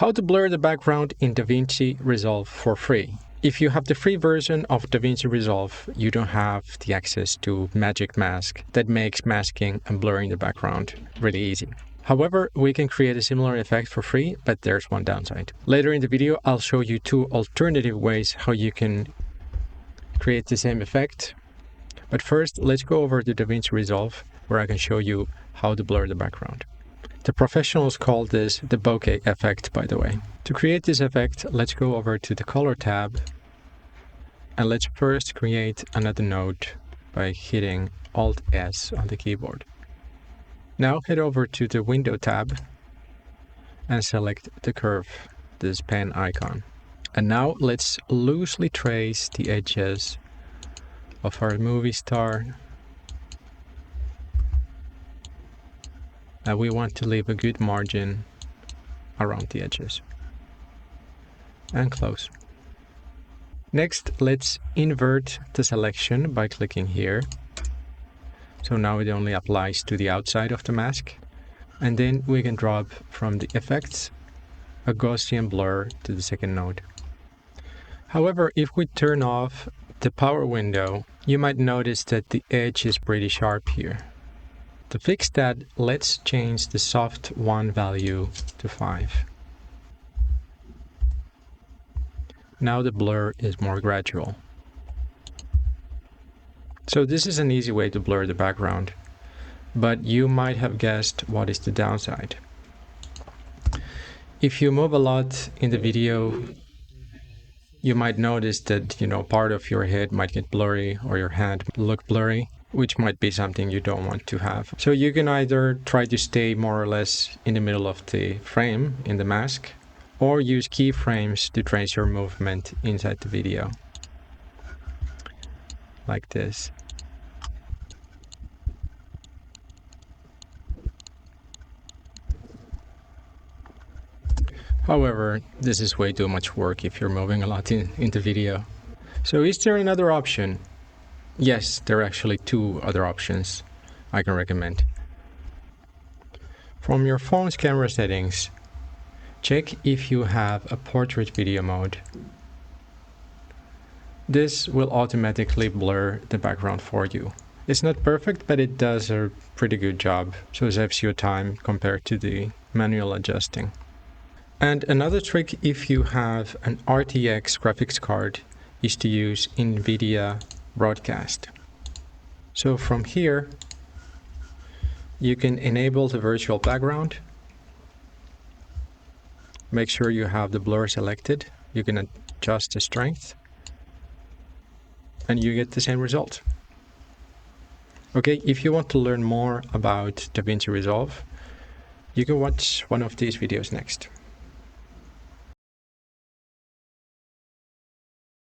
How to blur the background in DaVinci Resolve for free. If you have the free version of DaVinci Resolve, you don't have the access to Magic Mask that makes masking and blurring the background really easy. However, we can create a similar effect for free, but there's one downside. Later in the video, I'll show you two alternative ways how you can create the same effect. But first, let's go over to DaVinci Resolve, where I can show you how to blur the background. The professionals call this the bokeh effect, by the way. To create this effect, let's go over to the color tab and let's first create another node by hitting Alt-S on the keyboard. Now head over to the window tab and select the curve, this pen icon. And now let's loosely trace the edges of our movie star. And we want to leave a good margin around the edges. And close. Next, let's invert the selection by clicking here. So now it only applies to the outside of the mask. And then we can drop from the effects a Gaussian blur to the second node. However, if we turn off the power window, you might notice that the edge is pretty sharp here. To fix that, let's change the soft 1 value to 5. Now the blur is more gradual. So this is an easy way to blur the background, but you might have guessed what is the downside. If you move a lot in the video, you might notice that, part of your head might get blurry or your hand look blurry, which might be something you don't want to have. So you can either try to stay more or less in the middle of the frame in the mask, or use keyframes to trace your movement inside the video. Like this. However, this is way too much work if you're moving a lot in the video. So is there another option? Yes, there are actually two other options I can recommend. From your phone's camera settings, check if you have a portrait video mode. This will automatically blur the background for you. It's not perfect, but it does a pretty good job, so it saves you time compared to the manual adjusting. And another trick, if you have an RTX graphics card, is to use Nvidia Broadcast. So from here, you can enable the virtual background. Make sure you have the blur selected. You can adjust the strength, and you get the same result. Okay, if you want to learn more about DaVinci Resolve, you can watch one of these videos next.